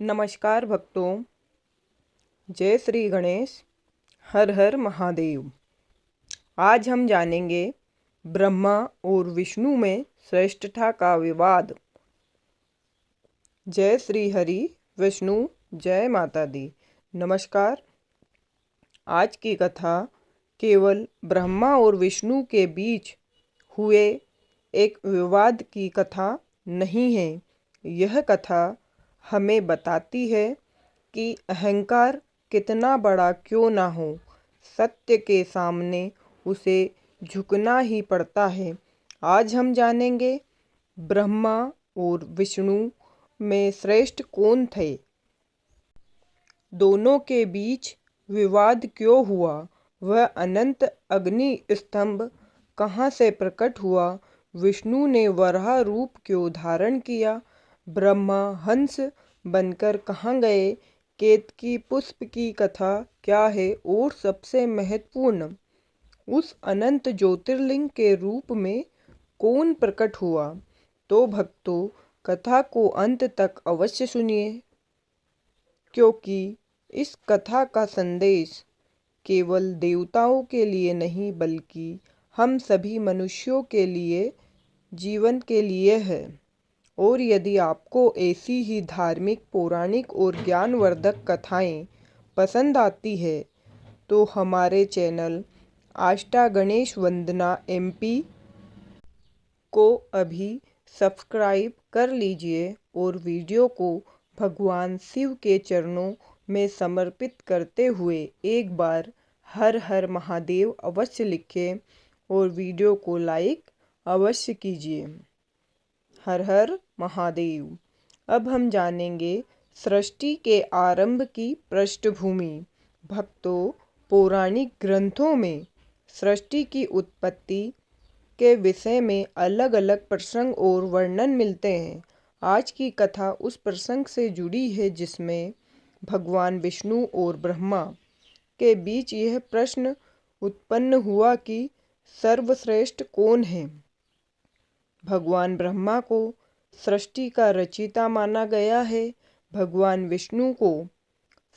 नमस्कार भक्तों, जय श्री गणेश। हर हर महादेव। आज हम जानेंगे ब्रह्मा और विष्णु में श्रेष्ठता का विवाद। जय श्री हरि विष्णु, जय माता दी। नमस्कार। आज की कथा केवल ब्रह्मा और विष्णु के बीच हुए एक विवाद की कथा नहीं है। यह कथा हमें बताती है कि अहंकार कितना बड़ा क्यों ना हो, सत्य के सामने उसे झुकना ही पड़ता है। आज हम जानेंगे ब्रह्मा और विष्णु में श्रेष्ठ कौन थे, दोनों के बीच विवाद क्यों हुआ, वह अनंत अग्नि स्तंभ कहाँ से प्रकट हुआ, विष्णु ने वराह रूप क्यों धारण किया, ब्रह्मा हंस बनकर कहाँ गए, केतकी पुष्प की कथा क्या है, और सबसे महत्वपूर्ण, उस अनंत ज्योतिर्लिंग के रूप में कौन प्रकट हुआ। तो भक्तों, कथा को अंत तक अवश्य सुनिए, क्योंकि इस कथा का संदेश केवल देवताओं के लिए नहीं बल्कि हम सभी मनुष्यों के लिए, जीवन के लिए है। और यदि आपको ऐसी ही धार्मिक, पौराणिक और ज्ञानवर्धक कथाएं पसंद आती है तो हमारे चैनल आष्टा गणेश वंदना MP को अभी सब्सक्राइब कर लीजिए और वीडियो को भगवान शिव के चरणों में समर्पित करते हुए एक बार हर हर महादेव अवश्य लिखें और वीडियो को लाइक अवश्य कीजिए। हर हर महादेव। अब हम जानेंगे सृष्टि के आरंभ की पृष्ठभूमि। भक्तों, पौराणिक ग्रंथों में सृष्टि की उत्पत्ति के विषय में अलग अलग प्रसंग और वर्णन मिलते हैं। आज की कथा उस प्रसंग से जुड़ी है जिसमें भगवान विष्णु और ब्रह्मा के बीच यह प्रश्न उत्पन्न हुआ कि सर्वश्रेष्ठ कौन है। भगवान ब्रह्मा को सृष्टि का रचयिता माना गया है, भगवान विष्णु को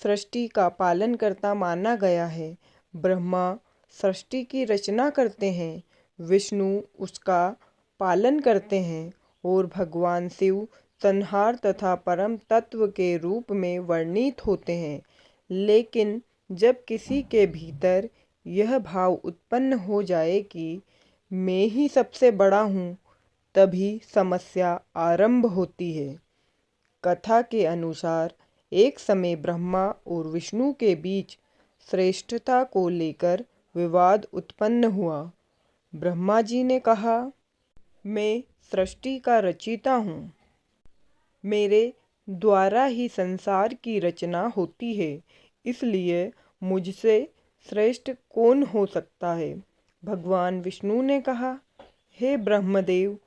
सृष्टि का पालनकर्ता माना गया है। ब्रह्मा सृष्टि की रचना करते हैं, विष्णु उसका पालन करते हैं और भगवान शिव संहार तथा परम तत्व के रूप में वर्णित होते हैं। लेकिन जब किसी के भीतर यह भाव उत्पन्न हो जाए कि मैं ही सबसे बड़ा हूँ, तभी समस्या आरंभ होती है। कथा के अनुसार एक समय ब्रह्मा और विष्णु के बीच श्रेष्ठता को लेकर विवाद उत्पन्न हुआ। ब्रह्मा जी ने कहा, मैं सृष्टि का रचयिता हूँ, मेरे द्वारा ही संसार की रचना होती है, इसलिए मुझसे श्रेष्ठ कौन हो सकता है। भगवान विष्णु ने कहा, हे ब्रह्मदेव,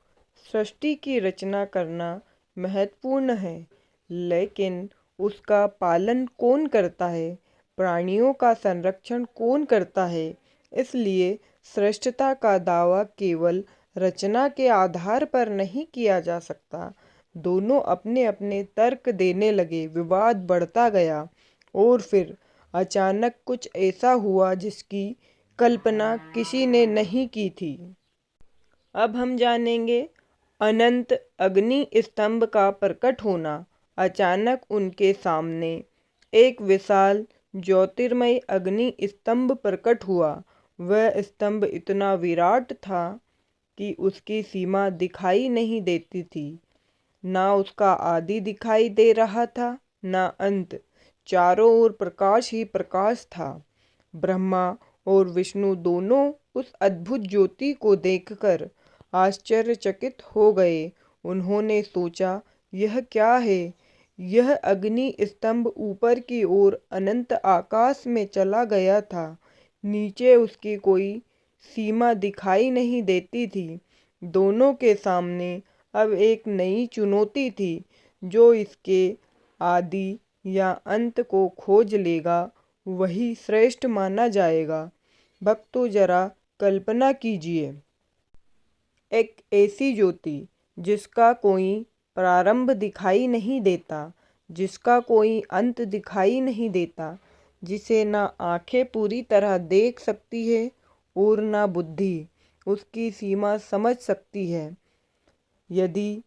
सृष्टि की रचना करना महत्वपूर्ण है, लेकिन उसका पालन कौन करता है, प्राणियों का संरक्षण कौन करता है। इसलिए श्रेष्ठता का दावा केवल रचना के आधार पर नहीं किया जा सकता। दोनों अपने अपने तर्क देने लगे, विवाद बढ़ता गया और फिर अचानक कुछ ऐसा हुआ जिसकी कल्पना किसी ने नहीं की थी। अब हम जानेंगे अनंत अग्नि स्तंभ का प्रकट होना। अचानक उनके सामने एक विशाल ज्योतिर्मय अग्नि स्तंभ प्रकट हुआ। वह स्तंभ इतना विराट था कि उसकी सीमा दिखाई नहीं देती थी, ना उसका आदि दिखाई दे रहा था, ना अंत। चारों ओर प्रकाश ही प्रकाश था। ब्रह्मा और विष्णु दोनों उस अद्भुत ज्योति को देखकर आश्चर्यचकित हो गए। उन्होंने सोचा, यह क्या है। यह अग्नि स्तंभ ऊपर की ओर अनंत आकाश में चला गया था, नीचे उसकी कोई सीमा दिखाई नहीं देती थी। दोनों के सामने अब एक नई चुनौती थी, जो इसके आदि या अंत को खोज लेगा वही श्रेष्ठ माना जाएगा। भक्तों, जरा कल्पना कीजिए, एक ऐसी ज्योति जिसका कोई प्रारंभ दिखाई नहीं देता, जिसका कोई अंत दिखाई नहीं देता, जिसे ना आंखें पूरी तरह देख सकती है और ना बुद्धि उसकी सीमा समझ सकती है। यदि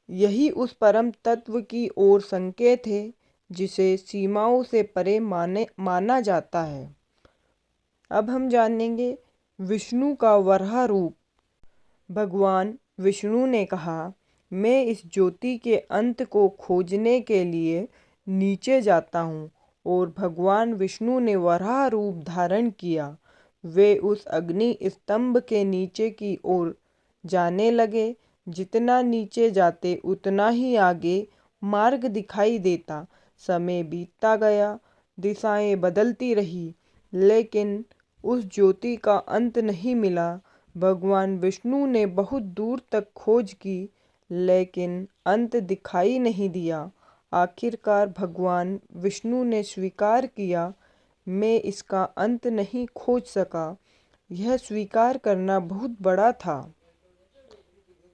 यही उस परम तत्व की ओर संकेत है जिसे सीमाओं से परे माना जाता है। अब हम जानेंगे विष्णु का वराह रूप। भगवान विष्णु ने कहा, मैं इस ज्योति के अंत को खोजने के लिए नीचे जाता हूँ। और भगवान विष्णु ने वराह रूप धारण किया। वे उस अग्नि स्तंभ के नीचे की ओर जाने लगे। जितना नीचे जाते उतना ही आगे मार्ग दिखाई देता। समय बीतता गया, दिशाएं बदलती रही, लेकिन उस ज्योति का अंत नहीं मिला। भगवान विष्णु ने बहुत दूर तक खोज की, लेकिन अंत दिखाई नहीं दिया। आखिरकार भगवान विष्णु ने स्वीकार किया, मैं इसका अंत नहीं खोज सका। यह स्वीकार करना बहुत बड़ा था,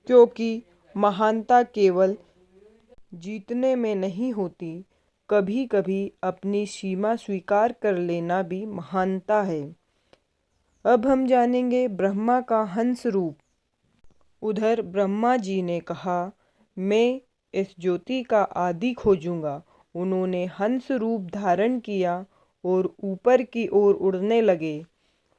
क्योंकि महानता केवल जीतने में नहीं होती, कभी कभी अपनी सीमा स्वीकार कर लेना भी महानता है। अब हम जानेंगे ब्रह्मा का हंस रूप। उधर ब्रह्मा जी ने कहा, मैं इस ज्योति का आदि खोजूंगा। उन्होंने हंस रूप धारण किया और ऊपर की ओर उड़ने लगे।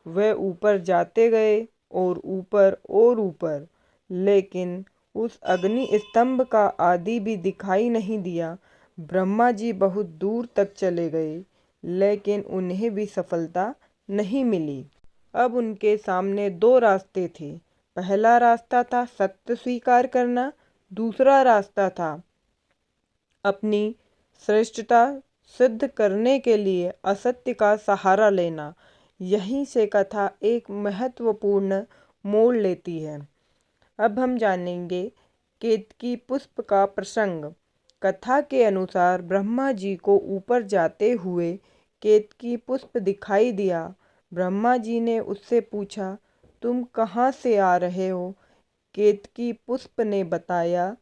वह ऊपर जाते गए और ऊपर, लेकिन उस अग्नि स्तंभ का आदि भी दिखाई नहीं दिया। ब्रह्मा जी बहुत दूर तक चले गए, लेकिन उन्हें भी सफलता नहीं मिली। अब उनके सामने दो रास्ते थे। पहला रास्ता था सत्य स्वीकार करना, दूसरा रास्ता था अपनी श्रेष्ठता सिद्ध करने के लिए असत्य का सहारा लेना। यहीं से कथा एक महत्वपूर्ण मोड़ लेती है। अब हम जानेंगे केतकी पुष्प का प्रसंग। कथा के अनुसार ब्रह्मा जी को ऊपर जाते हुए केतकी पुष्प दिखाई दिया। ब्रह्मा जी ने उससे पूछा, तुम कहाँ से आ रहे हो? केतकी पुष्प ने बताया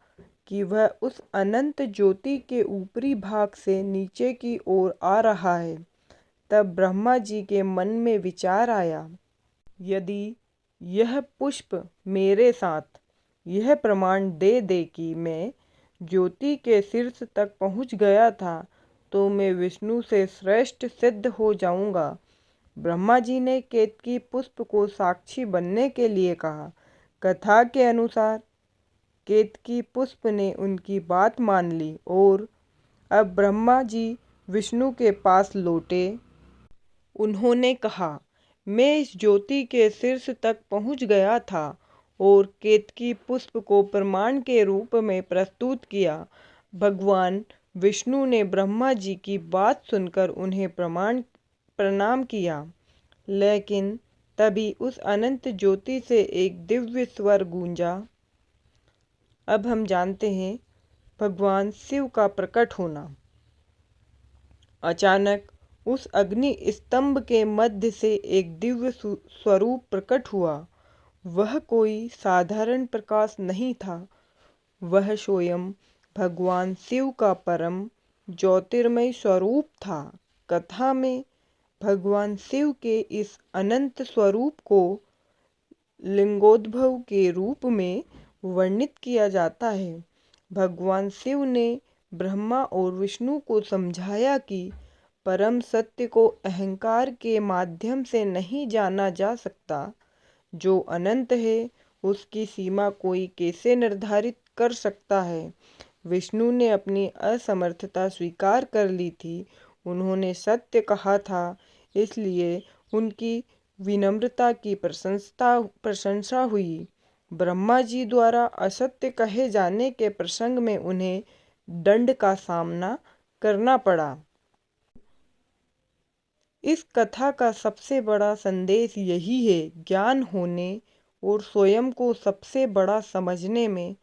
कि वह उस अनंत ज्योति के ऊपरी भाग से नीचे की ओर आ रहा है। तब ब्रह्मा जी के मन में विचार आया, यदि यह पुष्प मेरे साथ यह प्रमाण दे दे कि मैं ज्योति के शीर्ष तक पहुंच गया था, तो मैं विष्णु से श्रेष्ठ सिद्ध हो जाऊंगा। ब्रह्मा जी ने केतकी पुष्प को साक्षी बनने के लिए कहा। कथा के अनुसार केतकी पुष्प ने उनकी बात मान ली और अब ब्रह्मा जी विष्णु के पास लौटे। उन्होंने कहा, मैं इस ज्योति के शीर्ष तक पहुंच गया था और केतकी पुष्प को प्रमाण के रूप में प्रस्तुत किया। भगवान विष्णु ने ब्रह्मा जी की बात सुनकर उन्हें प्रणाम किया, लेकिन तभी उस अनंत ज्योति से एक दिव्य स्वर गूंजा। अब हम जानते हैं भगवान शिव का प्रकट होना। अचानक उस अग्नि स्तंभ के मध्य से एक दिव्य स्वरूप प्रकट हुआ। वह कोई साधारण प्रकाश नहीं था, वह स्वयं भगवान शिव का परम ज्योतिर्मय स्वरूप था। कथा में भगवान शिव के इस अनंत स्वरूप को लिंगोद्भव के रूप में वर्णित किया जाता है। भगवान शिव ने ब्रह्मा और विष्णु को समझाया कि परम सत्य को अहंकार के माध्यम से नहीं जाना जा सकता। जो अनंत है, उसकी सीमा कोई कैसे निर्धारित कर सकता है? विष्णु ने अपनी असमर्थता स्वीकार कर ली थी। उन्होंने सत्य कहा था, इसलिए उनकी विनम्रता की प्रशंसा हुई। ब्रह्मा जी द्वारा असत्य कहे जाने के प्रसंग में उन्हें दंड का सामना करना पड़ा। इस कथा का सबसे बड़ा संदेश यही है, ज्ञान होने और स्वयं को सबसे बड़ा समझने में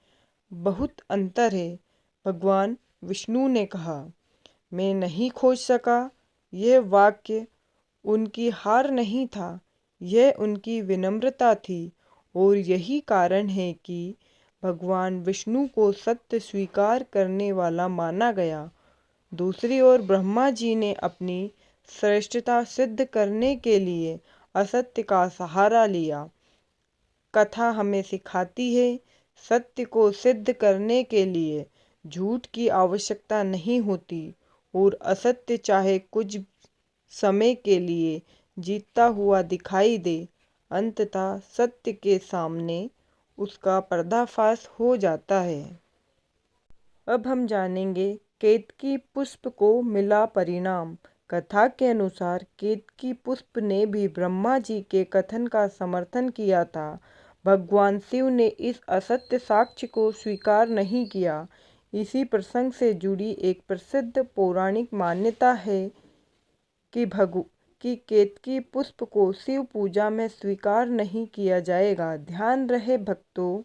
बहुत अंतर है। भगवान विष्णु ने कहा, मैं नहीं खोज सका। यह वाक्य उनकी हार नहीं था, यह उनकी विनम्रता थी। और यही कारण है कि भगवान विष्णु को सत्य स्वीकार करने वाला माना गया। दूसरी ओर ब्रह्मा जी ने अपनी श्रेष्ठता सिद्ध करने के लिए असत्य का सहारा लिया। कथा हमें सिखाती है, सत्य को सिद्ध करने के लिए झूठ की आवश्यकता नहीं होती और असत्य चाहे कुछ समय के लिए जीतता हुआ दिखाई दे, अंततः सत्य के सामने उसका पर्दाफाश हो जाता है। अब हम जानेंगे केतकी पुष्प को मिला परिणाम। कथा के अनुसार केतकी पुष्प ने भी ब्रह्मा जी के कथन का समर्थन किया था। भगवान शिव ने इस असत्य साक्ष्य को स्वीकार नहीं किया। इसी प्रसंग से जुड़ी एक प्रसिद्ध पौराणिक मान्यता है कि केतकी पुष्प को शिव पूजा में स्वीकार नहीं किया जाएगा। ध्यान रहे भक्तों,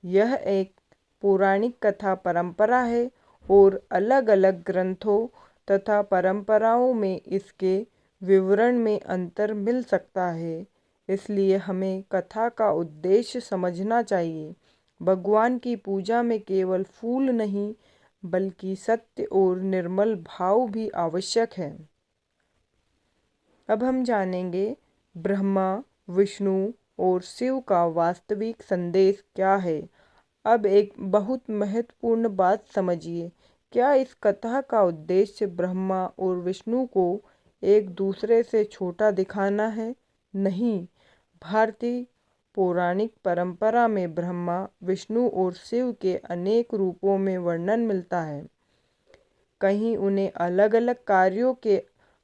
यह एक पौराणिक कथा परंपरा है और अलग अलग ग्रंथों तथा परंपराओं में इसके विवरण में अंतर मिल सकता है। इसलिए हमें कथा का उद्देश्य समझना चाहिए। भगवान की पूजा में केवल फूल नहीं बल्कि सत्य और निर्मल भाव भी आवश्यक है। अब हम जानेंगे ब्रह्मा, विष्णु और शिव का वास्तविक संदेश क्या है। अब एक बहुत महत्वपूर्ण बात समझिए। क्या इस कथा का उद्देश्य ब्रह्मा और विष्णु को एक दूसरे से छोटा दिखाना है? नहीं। भारतीय पौराणिक परंपरा में ब्रह्मा, विष्णु और शिव के अनेक रूपों में वर्णन मिलता है। कहीं उन्हें अलग अलग कार्यों के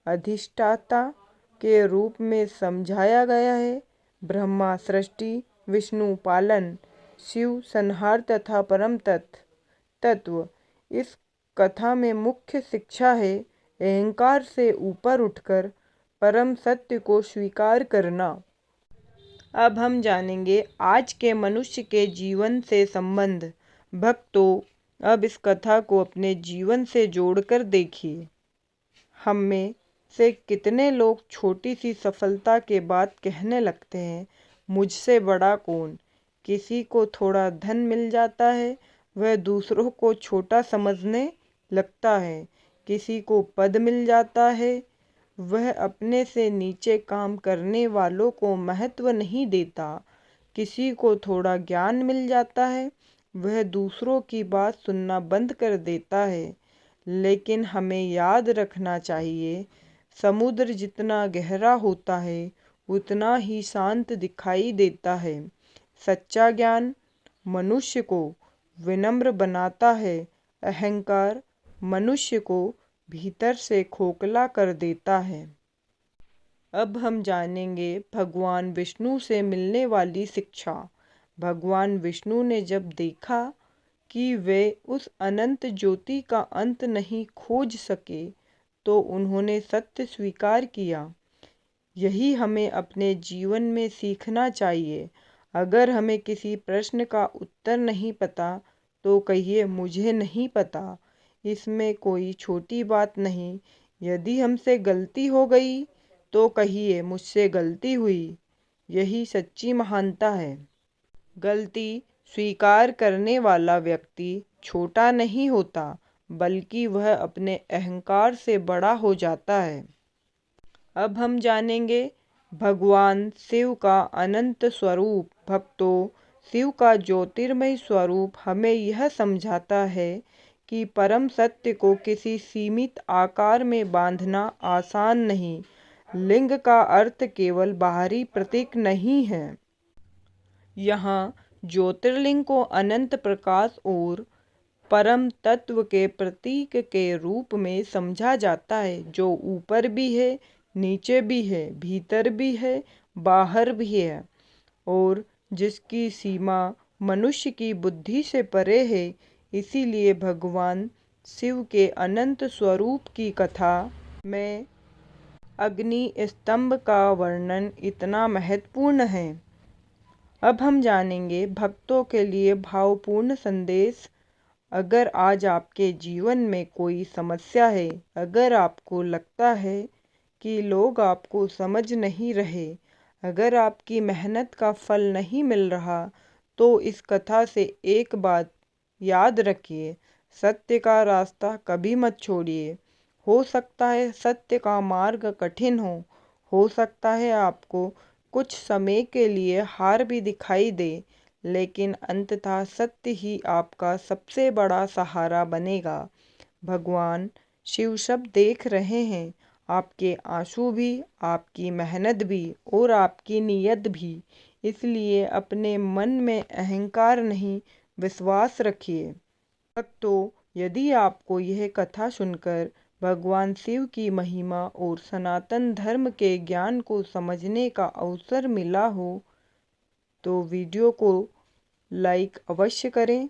अधिष्ठाता के रूप में समझाया गया है। ब्रह्मा सृष्टि, विष्णु पालन, शिव संहार तथा परम तत्व। इस कथा में मुख्य शिक्षा है अहंकार से ऊपर उठकर परम सत्य को स्वीकार करना। अब हम जानेंगे आज के मनुष्य के जीवन से संबंध। भक्तों, अब इस कथा को अपने जीवन से जोड़कर देखिए। हम में से कितने लोग छोटी सी सफलता के बाद कहने लगते हैं, मुझसे बड़ा कौन। किसी को थोड़ा धन मिल जाता है, वह दूसरों को छोटा समझने लगता है। किसी को पद मिल जाता है, वह अपने से नीचे काम करने वालों को महत्व नहीं देता। किसी को थोड़ा ज्ञान मिल जाता है, वह दूसरों की बात सुनना बंद कर देता है। लेकिन हमें याद रखना चाहिए, समुद्र जितना गहरा होता है उतना ही शांत दिखाई देता है। सच्चा ज्ञान मनुष्य को विनम्र बनाता है, अहंकार मनुष्य को भीतर से खोखला कर देता है। अब हम जानेंगे भगवान विष्णु से मिलने वाली शिक्षा। भगवान विष्णु ने जब देखा कि वे उस अनंत ज्योति का अंत नहीं खोज सके, तो उन्होंने सत्य स्वीकार किया। यही हमें अपने जीवन में सीखना चाहिए। अगर हमें किसी प्रश्न का उत्तर नहीं पता, तो कहिए मुझे नहीं पता। इसमें कोई छोटी बात नहीं। यदि हमसे गलती हो गई, तो कहिए मुझसे गलती हुई। यही सच्ची महानता है। गलती स्वीकार करने वाला व्यक्ति छोटा नहीं होता, बल्कि वह अपने अहंकार से बड़ा हो जाता है। अब हम जानेंगे भगवान शिव का अनंत स्वरूप। भक्तों, शिव का ज्योतिर्मय स्वरूप हमें यह समझाता है कि परम सत्य को किसी सीमित आकार में बांधना आसान नहीं। लिंग का अर्थ केवल बाहरी प्रतीक नहीं है। यहाँ ज्योतिर्लिंग को अनंत प्रकाश और परम तत्व के प्रतीक के रूप में समझा जाता है, जो ऊपर भी है, नीचे भी है, भीतर भी है, बाहर भी है और जिसकी सीमा मनुष्य की बुद्धि से परे है। इसीलिए भगवान शिव के अनंत स्वरूप की कथा में अग्नि स्तंभ का वर्णन इतना महत्वपूर्ण है। अब हम जानेंगे भक्तों के लिए भावपूर्ण संदेश। अगर आज आपके जीवन में कोई समस्या है, अगर आपको लगता है कि लोग आपको समझ नहीं रहे, अगर आपकी मेहनत का फल नहीं मिल रहा, तो इस कथा से एक बात याद रखिए, सत्य का रास्ता कभी मत छोड़िए। हो सकता है सत्य का मार्ग कठिन हो सकता है आपको कुछ समय के लिए हार भी दिखाई दे, लेकिन अंततः सत्य ही आपका सबसे बड़ा सहारा बनेगा। भगवान शिव सब देख रहे हैं, आपके आंसू भी, आपकी मेहनत भी और आपकी नीयत भी। इसलिए अपने मन में अहंकार नहीं, विश्वास रखिए। भक्तों, यदि आपको यह कथा सुनकर भगवान शिव की महिमा और सनातन धर्म के ज्ञान को समझने का अवसर मिला हो तो वीडियो को लाइक अवश्य करें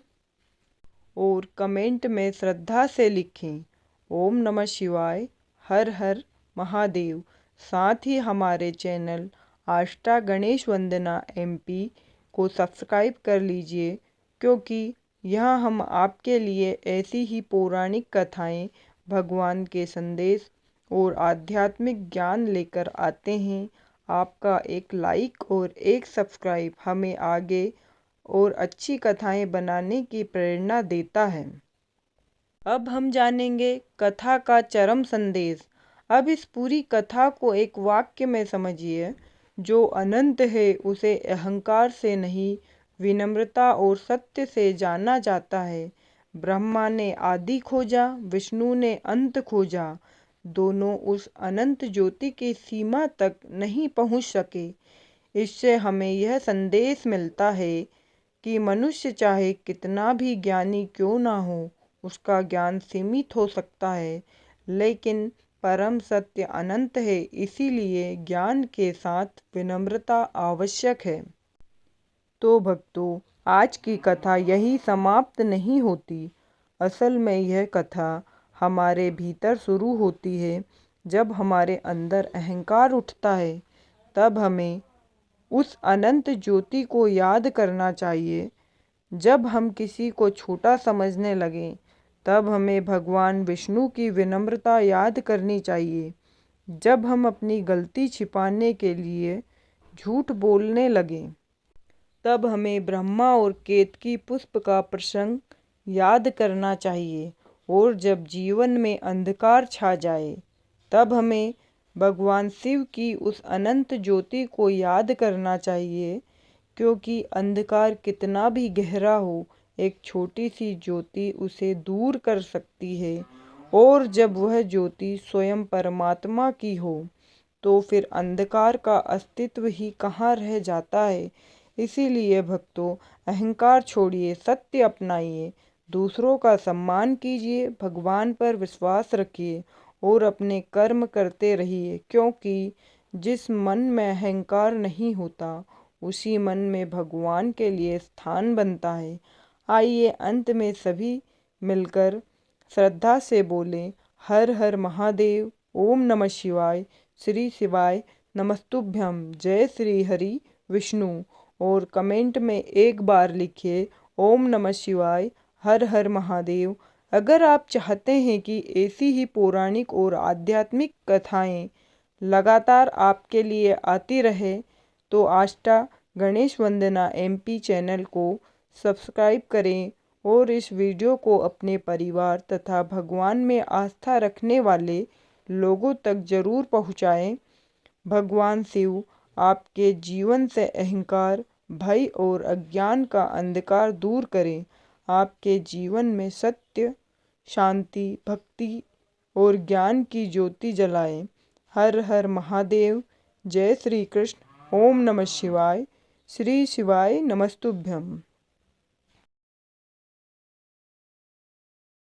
और कमेंट में श्रद्धा से लिखें ओम नमः शिवाय, हर हर महादेव। साथ ही हमारे चैनल आष्टा गणेश वंदना MP को सब्सक्राइब कर लीजिए, क्योंकि यहाँ हम आपके लिए ऐसी ही पौराणिक कथाएं, भगवान के संदेश और आध्यात्मिक ज्ञान लेकर आते हैं। आपका एक लाइक और एक सब्सक्राइब हमें आगे और अच्छी कथाएं बनाने की प्रेरणा देता है। अब हम जानेंगे कथा का चरम संदेश। अब इस पूरी कथा को एक वाक्य में समझिए। जो अनंत है उसे अहंकार से नहीं, विनम्रता और सत्य से जाना जाता है। ब्रह्मा ने आदि खोजा, विष्णु ने अंत खोजा। दोनों उस अनंत ज्योति की सीमा तक नहीं पहुंच सके। इससे हमें यह संदेश मिलता है कि मनुष्य चाहे कितना भी ज्ञानी क्यों ना हो, उसका ज्ञान सीमित हो सकता है, लेकिन परम सत्य अनंत है। इसीलिए ज्ञान के साथ विनम्रता आवश्यक है। तो भक्तों, आज की कथा यही समाप्त नहीं होती। असल में यह कथा हमारे भीतर शुरू होती है। जब हमारे अंदर अहंकार उठता है, तब हमें उस अनंत ज्योति को याद करना चाहिए। जब हम किसी को छोटा समझने लगें, तब हमें भगवान विष्णु की विनम्रता याद करनी चाहिए। जब हम अपनी गलती छिपाने के लिए झूठ बोलने लगें, तब हमें ब्रह्मा और केतकी पुष्प का प्रसंग याद करना चाहिए। और जब जीवन में अंधकार छा जाए, तब हमें भगवान शिव की उस अनंत ज्योति को याद करना चाहिए, क्योंकि अंधकार कितना भी गहरा हो, एक छोटी सी ज्योति उसे दूर कर सकती है। और जब वह ज्योति स्वयं परमात्मा की हो, तो फिर अंधकार का अस्तित्व ही कहाँ रह जाता है। इसीलिए भक्तों, अहंकार छोड़िए, सत्य अपनाइए, दूसरों का सम्मान कीजिए, भगवान पर विश्वास रखिए और अपने कर्म करते रहिए। क्योंकि जिस मन में अहंकार नहीं होता, उसी मन में भगवान के लिए स्थान बनता है। आइए अंत में सभी मिलकर श्रद्धा से बोलें हर हर महादेव, ओम नमः शिवाय, श्री शिवाय नमस्तुभ्यम, जय श्री हरि विष्णु। और कमेंट में एक बार लिखिए ओम नमः शिवाय, हर हर महादेव। अगर आप चाहते हैं कि ऐसी ही पौराणिक और आध्यात्मिक कथाएं लगातार आपके लिए आती रहे, तो आष्टा गणेश वंदना MP चैनल को सब्सक्राइब करें और इस वीडियो को अपने परिवार तथा भगवान में आस्था रखने वाले लोगों तक जरूर पहुंचाएं। भगवान शिव आपके जीवन से अहंकार, भय और अज्ञान का अंधकार दूर करें। आपके जीवन में सत्य, शांति, भक्ति और ज्ञान की ज्योति जलाएं। हर हर महादेव। जय श्री कृष्ण। ओम नमः शिवाय। श्री शिवाय नमस्तुभ्यम।